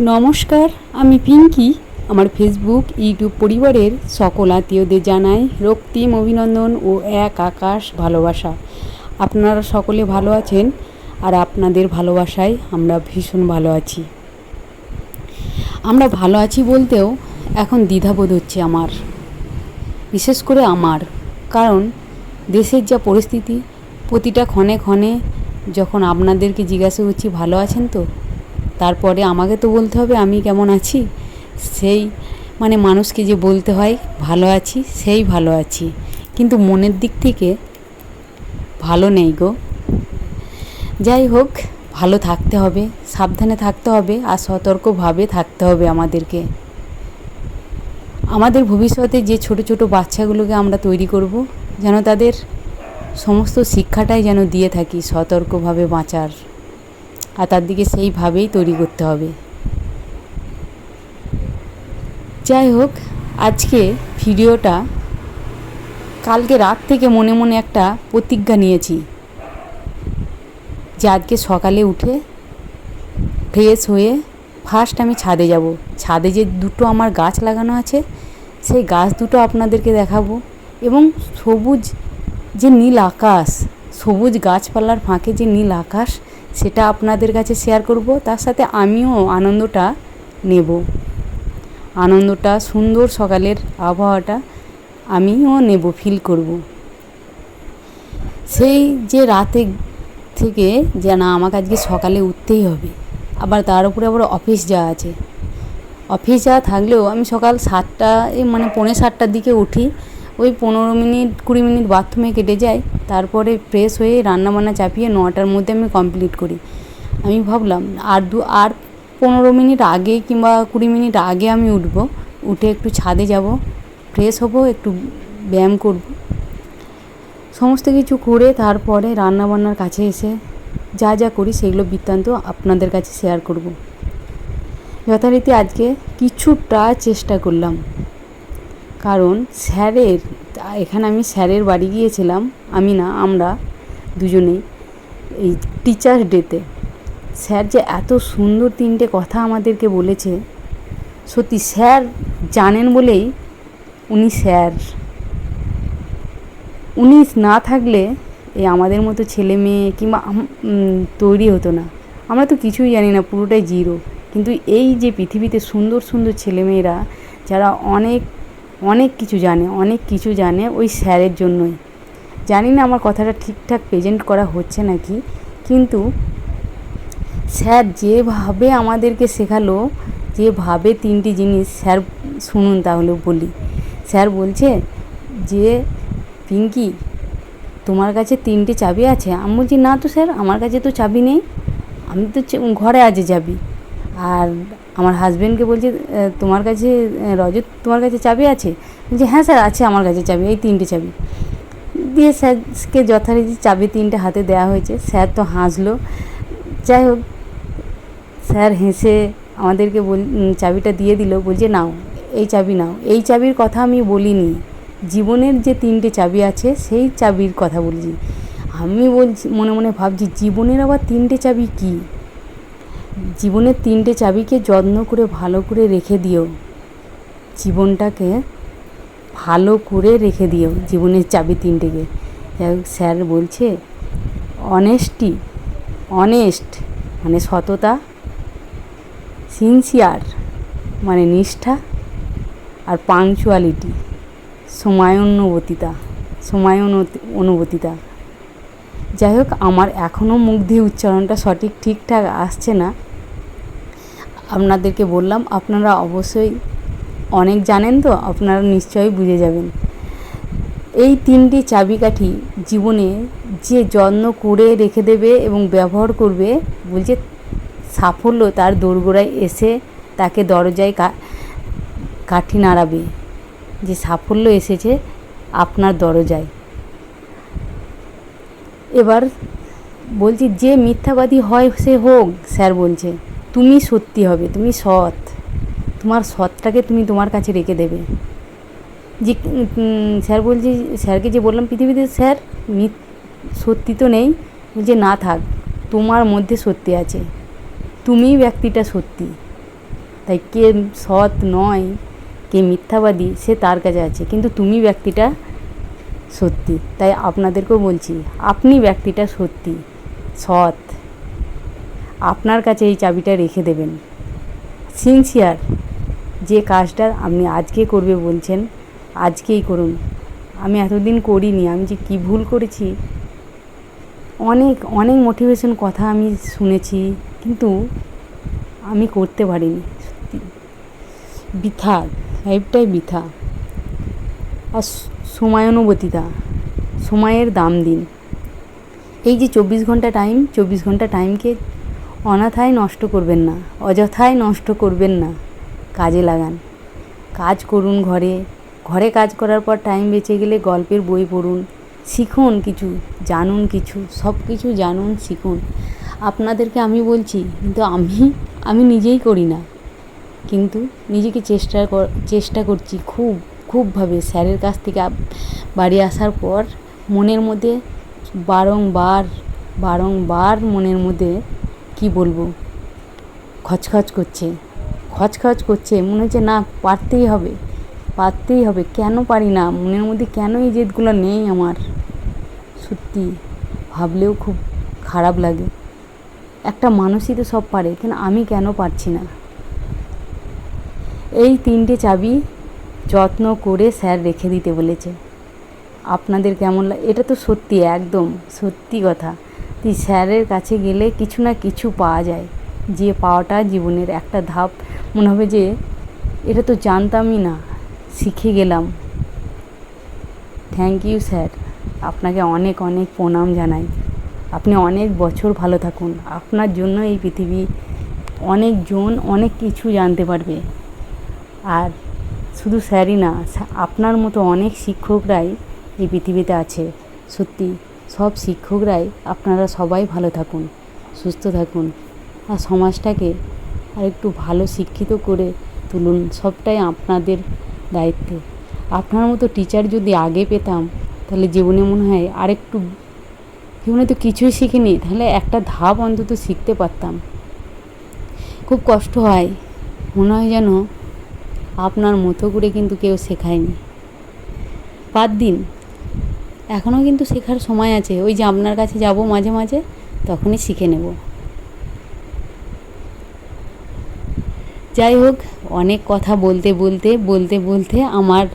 নমস্কার, আমি পিঙ্কি। আমার ফেসবুক ইউটিউব পরিবারের সকল আত্মীয়দের জানাই রক্তিম অভিনন্দন ও এক আকাশ ভালোবাসা। আপনারা সকলে ভালো আছেন, আর আপনাদের ভালোবাসায় আমরা ভীষণ ভালো আছি। আমরা ভালো আছি বলতেও এখন দ্বিধাবোধ হচ্ছে আমার, বিশেষ করে আমার, কারণ দেশের যা পরিস্থিতি, প্রতিটা ক্ষণে ক্ষণে যখন আপনাদেরকে জিজ্ঞাসা করছি ভালো আছেন তো, তারপরে আমাকে তো বলতে হবে আমি কেমন আছি। সেই মানুষকে যে বলতে হয় ভালো আছি, সেই ভালো আছি, কিন্তু মনের দিক থেকে ভালো নেই গো। যাই হোক, ভালো থাকতে হবে, সাবধানে থাকতে হবে, আর সতর্কভাবে থাকতে হবে আমাদেরকে। আমাদের ভবিষ্যতে যে ছোট ছোট বাচ্চাগুলোকে আমরা তৈরি করব, যেন তাদের সমস্ত শিক্ষাটাই যেন দিয়ে থাকি সতর্কভাবে বাঁচার, আর তার দিকে সেইভাবেই তৈরি করতে হবে। যাই হোক, আজকে ভিডিওটা কালকে রাত থেকে মনে মনে একটা প্রতিজ্ঞা নিয়েছি যে আজকে সকালে উঠে ফ্রেশ হয়ে ফার্স্ট আমি ছাদে যাব। ছাদে যে দুটো আমার গাছ লাগানো আছে, সেই গাছ দুটো আপনাদেরকে দেখাবো, এবং সবুজ যে নীল আকাশ, সবুজ গাছপালার ফাঁকে যে নীল আকাশ, সেটা আপনাদের কাছে শেয়ার করব। তার সাথে আমিও আনন্দটা নেব, আনন্দটা, সুন্দর সকালের আবহাওয়াটা আমিও নেব, ফিল করব। সেই যে রাতে থেকে যে না, আমাকে আজকে সকালে উঠতেই হবে, আবার তার উপরে আবার অফিস যাওয়া আছে। অফিস যাওয়া থাকলেও আমি সকাল 7টা, পৌনে 7টার দিকে উঠি। ওই 15-20 মিনিট বাথরুমে কেটে যায়, তারপরে ফ্রেশ হয়ে রান্নাবান্না চাপিয়ে 9টার মধ্যে আমি কমপ্লিট করি। আমি ভাবলাম আর 15 মিনিট আগে কিংবা 20 মিনিট আগে আমি উঠে একটু ছাদে যাব, ফ্রেশ হব, একটু ব্যায়াম করব, সমস্ত কিছু করে তারপরে রান্নাবান্নার কাছে এসে যা যা করি সেগুলো বৃত্তান্ত আপনাদের কাছে শেয়ার করব। যথারীতি আজকে কিছুটা চেষ্টা করলাম, কারণ এখানে আমি স্যারের বাড়ি গিয়েছিলাম, আমরা দুজনেই এই টিচার্স ডেতে। স্যার যে এত সুন্দর 3টে কথা আমাদেরকে বলেছে, সত্যি স্যার জানেন বলেই উনি স্যার। উনি না থাকলে এই আমাদের মতো ছেলে মেয়ে কিংবা তৈরি হতো না। আমরা তো কিছুই জানি না, পুরোটাই জিরো। কিন্তু এই যে পৃথিবীতে সুন্দর সুন্দর ছেলেমেয়েরা, যারা অনেক অনেক কিছু জানে ওই স্যারের জন্যই। জানি না আমার কথাটা ঠিকঠাক প্রেজেন্ট করা হচ্ছে নাকি, কিন্তু স্যার যেভাবে আমাদেরকে শেখালো, যেভাবে 3টি জিনিস, স্যার শুনুন তাহলে বলি। স্যার বলছে যে পিঙ্কি, তোমার কাছে 3টে চাবি আছে? আমি বলছি না তো স্যার, আমার কাছে তো চাবি নেই, আমি তো ঘরে আছে চাবি। আর আমার হাজব্যান্ডকে বলছে তোমার কাছে, রজত তোমার কাছে চাবি আছে? বলছে হ্যাঁ স্যার আছে আমার কাছে চাবি, এই 3টে চাবি দিয়ে স্যারকে যথারীতি চাবি 3টে হাতে দেওয়া হয়েছে। স্যার তো হাসলো। যাই হোক, স্যার হেসে আমাদেরকে চাবিটা দিয়ে দিল, বলছে নাও এই চাবি নাও। এই চাবির কথা আমি বলিনি, জীবনের যে 3টে চাবি আছে সেই চাবির কথা বলছি। আমি বলছি, মনে মনে ভাবছি, জীবনের আবার 3টে চাবি কী? জীবনের 3টে চাবিকে যত্ন করে ভালো করে রেখে দিও, জীবনটাকে ভালো করে রেখে দিও, জীবনের চাবি 3টেকে। যাই হোক, স্যার বলছে অনেস্ট সততা, সিনসিয়ার নিষ্ঠা, আর পাংচুয়ালিটি সময়ানুবর্তিতা। যাই হোক, আমার এখনও মুখ দিয়ে উচ্চারণটা ঠিকঠাক আসছে না। আপনাদেরকে বললাম, আপনারা অবশ্যই অনেক জানেন তো, আপনারা নিশ্চয়ই বুঝে যাবেন। এই 3টি চাবিকাঠি জীবনে যে যত্ন করে রেখে দেবে এবং ব্যবহার করবে, বলছে সাফল্য তার দোরগোড়ায় এসে তাকে দরজায় কাঠি নাড়াবে, যে সাফল্য এসেছে আপনার দরজায়। এবার বলছি, যে মিথ্যাবাদী হয় সে হোক, স্যার বলছে তুমি সত্যি হবে, তুমি সৎ, তোমার সৎটাকে তুমি তোমার কাছে রেখে দেবে। যে স্যার বলছি, স্যারকে যে বললাম পৃথিবীতে স্যার সত্যি তো নেই, যে না থাক, তোমার মধ্যে সত্যি আছে, তুমি ব্যক্তিটা সত্যি, তাই কে সৎ নয়, কে মিথ্যাবাদী সে তার কাছে আছে, কিন্তু তুমি ব্যক্তিটা সত্যি। তাই আপনাদেরকেও বলছি, আপনি ব্যক্তিটা সত্যি, সৎ, আপনার কাছে এই চাবিটা রেখে দেবেন। সিনসিয়ার, যে কাজটা আপনি আজকে করবে বলছেন আজকেই করুন। আমি এতদিন করিনি, আমি যে কী ভুল করেছি, অনেক অনেক মোটিভেশন কথা আমি শুনেছি, কিন্তু আমি করতে পারিনি। সত্যি বৃথা, লাইফটাই বৃথা। আর সময়ানুবর্তিতা, সময়ের দাম দিন। এই যে 24 ঘন্টা টাইম, 24 ঘন্টা টাইমকে অনাথায় নষ্ট করবেন না, অযথায় নষ্ট করবেন না, কাজে লাগান। কাজ করুন, ঘরে ঘরে কাজ করার পর টাইম বেঁচে গেলে গল্পের বই পড়ুন, শিখুন কিছু, জানুন কিছু, সব কিছু জানুন, শিখুন। আপনাদেরকে আমি বলছি, কিন্তু আমি নিজেই করি না, কিন্তু নিজেকে চেষ্টা করছি খুবভাবে। স্যারের কাছ থেকে বাড়ি আসার পর মনের মধ্যে বারংবার মনের মধ্যে কি বলবো, খচখচ করছে, মনে হচ্ছে না, পারতেই হবে, কেন পারি না, মনের মধ্যে কেন এই জেদগুলো নেই আমার। সত্যি ভাবলেও খুব খারাপ লাগে। একটা মানুষই তো সব পারে, কিন্তু আমি কেন পারছি না। এই 3টে চাবি যত্ন করে স্যার রেখে দিতে বলেছে। আপনাদের কেমন লাগে? এটা তো সত্যি, একদম সত্যি কথা। তুই স্যারের কাছে গেলে কিছু না কিছু পাওয়া যায়, যে পাওয়াটা জীবনের একটা ধাপ মনে হবে যে এটা তো জানতামই না, শিখে গেলাম। থ্যাংক ইউ স্যার, আপনাকে অনেক অনেক প্রণাম জানাই। আপনি অনেক বছর ভালো থাকুন। আপনার জন্য এই পৃথিবী অনেকজন অনেক কিছু জানতে পারবে। আর শুধু স্যারই না, আপনার মতো অনেক শিক্ষকরাই এই পৃথিবীতে আছে। সত্যি সব শিক্ষকরাই, আপনারা সবাই ভালো থাকুন, সুস্থ থাকুন, আর সমাজটাকে আর একটু ভালো শিক্ষিত করে তুলুন। সবটাই আপনাদের দায়িত্বে। আপনার মতো টিচার যদি আগে পেতাম, তাহলে জীবনে মনে হয় আরেকটু, জীবনে তো কিছুই শিখিনি, তাহলে একটা ধাপ অন্তত শিখতে পারতাম। খুব কষ্ট হয়, মনে হয় যেন আপনার মতো করে কিন্তু কেউ শেখায়নি। বাদ দিন, এখনও কিন্তু শেখার সময় আছে। ওই যে আপনার কাছে যাব মাঝে মাঝে, তখনই শিখে নেব। যাই হোক, অনেক কথা বলতে আমার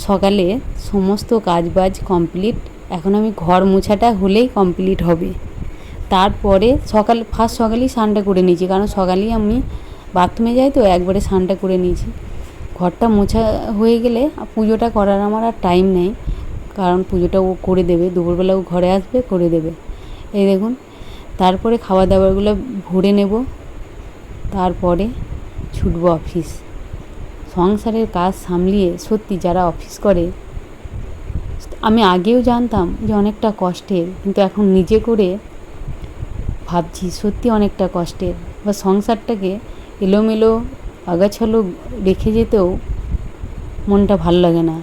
সকালে সমস্ত কাজবাজ কমপ্লিট। এখন আমি ঘর মোছাটা হলেই কমপ্লিট হবে। তারপরে সকালেই স্নানটা করে নিয়েছি, কারণ সকালেই আমি বাথরুমে যাই, তো একবারে স্নানটা করে নিয়েছি। ঘরটা মোছা হয়ে গেলে পুজোটা করার আমার আর টাইম নেই, কারণ পুজোটা ও করে দেবে, দুপুরবেলা ও ঘরে আসবে, করে দেবে। এই দেখুন, তারপরে খাবার দাবারগুলো ভরে নেব, তারপরে ছুটবো অফিস। সংসারের কাজ সামলিয়ে সত্যি যারা অফিস করে, আমি আগেও জানতাম যে অনেকটা কষ্টের, কিন্তু এখন নিজে করে ভাবছি সত্যি অনেকটা কষ্টের। বা সংসারটাকে এলোমেলো আগাছালো রেখে যেতেও মনটা ভালো লাগে না।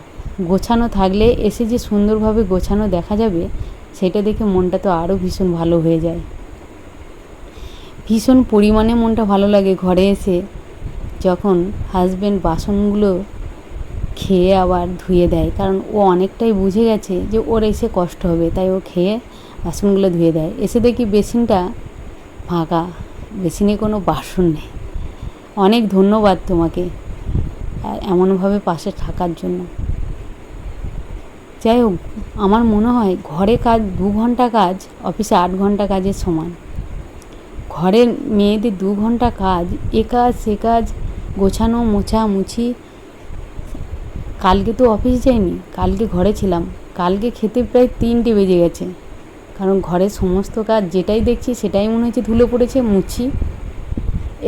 গোছানো থাকলে এসে যে সুন্দরভাবে গোছানো দেখা যাবে, সেটা দেখে মনটা তো আরও ভীষণ ভালো হয়ে যায়। ভীষণ পরিমাণে মনটা ভালো লাগে ঘরে এসে, যখন হাজব্যান্ড বাসনগুলো খেয়ে আবার ধুয়ে দেয়, কারণ ও অনেকটাই বুঝে গেছে যে ওর এসে কষ্ট হবে, তাই ও খেয়ে বাসনগুলো ধুয়ে দেয়। এসে দেখি বেসিনটা ফাঁকা, বেসিনে কোনো বাসন নেই। অনেক ধন্যবাদ তোমাকে এমনভাবে পাশে থাকার জন্য। যাই হোক, আমার মনে হয় ঘরে কাজ 2 ঘন্টা কাজ, অফিসে 8 ঘন্টা কাজের সমান। ঘরের মেয়েদের 2 ঘন্টা কাজ, এ কাজ সে কাজ, গোছানো মোছামুছি। কালকে তো অফিস যাইনি, কালকে ঘরে ছিলাম। কালকে খেতে প্রায় 3টে বেজে গেছে, কারণ ঘরের সমস্ত কাজ যেটাই দেখছি সেটাই মনে হচ্ছে ধুলো পড়েছে, মুছি।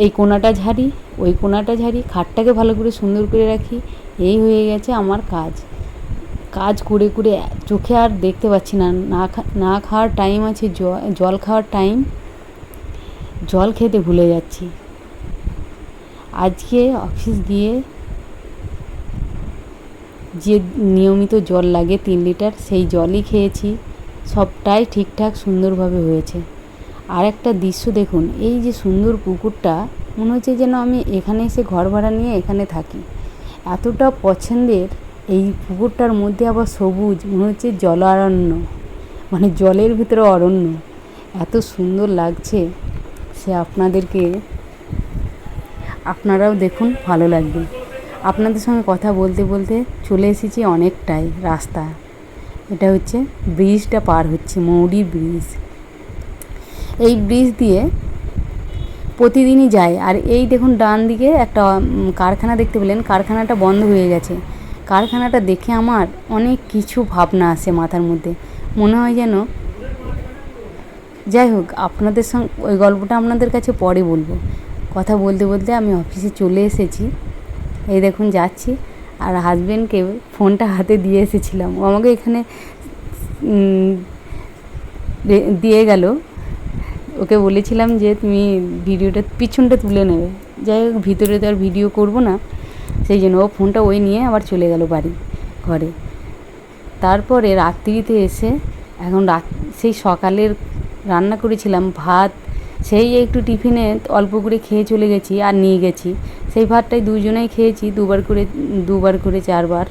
এই কোণাটা ঝাড়ি, ওই কোণাটা ঝাড়ি, খাটটাকে ভালো করে সুন্দর করে রাখি। এই হয়ে গেছে আমার কাজ করে চোখে আর দেখতে পাচ্ছি না। না খাওয়ার টাইম আছে, জল খাওয়ার টাইম, জল খেতে ভুলে যাচ্ছি। আজকে অফিস গিয়ে যে নিয়মিত জল লাগে 3 লিটার, সেই জলই খেয়েছি। সবটাই ঠিকঠাক সুন্দরভাবে হয়েছে। আর একটা দৃশ্য দেখুন, এই যে সুন্দর পুকুরটা, মনে হচ্ছে যেন আমি এখানে এসে ঘর ভাড়া নিয়ে এখানে থাকি। এতটা পছন্দের এই পুকুরটার মধ্যে আবার সবুজ, মনে হচ্ছে জলারণ্য, মানে জলের ভিতরে অরণ্য। এত সুন্দর লাগছে, সে আপনারাও দেখুন, ভালো লাগবে। আপনাদের সঙ্গে কথা বলতে বলতে চলে এসেছি অনেকটাই রাস্তা। এটা হচ্ছে ব্রিজটা পার হচ্ছে, মৌরি ব্রিজ। এই ব্রিজ দিয়ে প্রতিদিনই যায়। আর এই দেখুন ডান দিকে একটা কারখানা দেখতে পেলেন, কারখানাটা বন্ধ হয়ে গেছে। কারখানাটা দেখে আমার অনেক কিছু ভাবনা আসে মাথার মধ্যে, মনে হয় যেন, যাই হোক আপনাদের সঙ্গে ওই গল্পটা আপনাদের কাছে পরে বলবো। কথা বলতে বলতে আমি অফিসে চলে এসেছি, এই দেখুন যাচ্ছি। আর হাজব্যান্ডকে ফোনটা হাতে দিয়ে এসেছিলাম, ও আমাকে এখানে দিয়ে গেল। ওকে বলেছিলাম যে তুমি ভিডিওটা পিছনটা তুলে নেবে, যাই হোক ভিতরে তো আর ভিডিও করবো না, সেই জন্য ও ফোনটা ওই নিয়ে আবার চলে গেল ঘরে। তারপরে রাত্রিতে এসে এখন সেই সকালের রান্না করেছিলাম ভাত, সেই একটু টিফিনে অল্প করে খেয়ে চলে গেছি আর নিয়ে গেছি। সেই ভাতটাই দুজনেই খেয়েছি, দুবার করে 4 বার।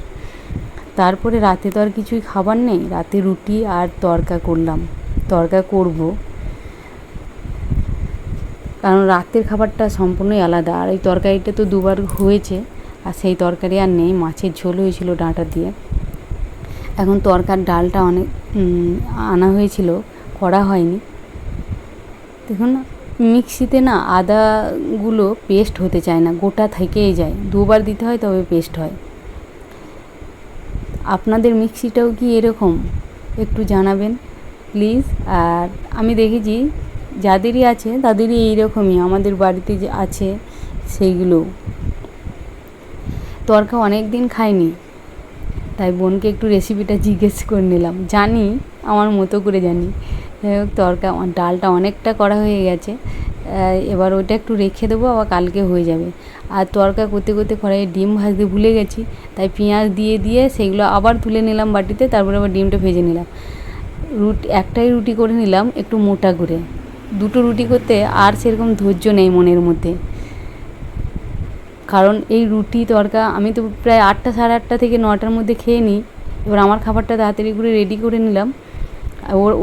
তারপরে রাতে তো আর কিছুই খাবার নেই, রাতে রুটি আর তড়কা করব, কারণ রাতের খাবারটা সম্পূর্ণই আলাদা। আর এই তরকারিটা তো 2 বার হয়েছে, আর সেই তরকারি আর নেই। মাছের ঝোল হয়েছিল ডাঁটা দিয়ে। এখন তরকার ডালটা অনেক আনা হয়েছিল, করা হয়নি। দেখুন মিক্সিতে না আদাগুলো পেস্ট হতে চায় না, গোটা থেকেই যায়। 2 বার দিতে হয় তবে পেস্ট হয়। আপনাদের মিক্সিটাও কি এরকম একটু জানাবেন প্লিজ। আর আমি দেখেছি যাদেরই আছে তাদেরই এইরকমই, আমাদের বাড়িতে যে আছে সেইগুলো। তরকা অনেক দিন খাইনি, তাই বোনকে একটু রেসিপিটা জিজ্ঞেস করে নিলাম। জানি আমার মতো করে জানি। যাই হোক ডালটা অনেকটা করা হয়ে গেছে, এবার ওইটা একটু রেখে দেবো, আবার কালকে হয়ে যাবে। আর তরকা করতে করতে কড়াইয়ে ডিম ভাজতে ভুলে গেছি, তাই পেঁয়াজ দিয়ে সেইগুলো আবার তুলে নিলাম বাটিতে, তারপরে আবার ডিমটা ভেজে নিলাম। একটাই রুটি করে নিলাম একটু মোটা করে, 2টো রুটি করতে আর সেরকম ধৈর্য নেই মনের মধ্যে। কারণ এই রুটি তরকা আমি তো প্রায় 8টা সাড়ে 8টা থেকে 9টার মধ্যে খেয়ে নিই। এবার আমার খাবারটা তাড়াতাড়ি করে রেডি করে নিলাম,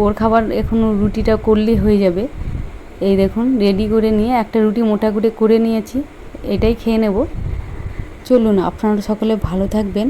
ওর খাবার এখনও রুটিটা করলেই হয়ে যাবে। এই দেখুন রেডি করে নিয়ে একটা রুটি মোটা করে নিয়েছি, এটাই খেয়ে নেব। চলুন, আপনারা সকলে ভালো থাকবেন।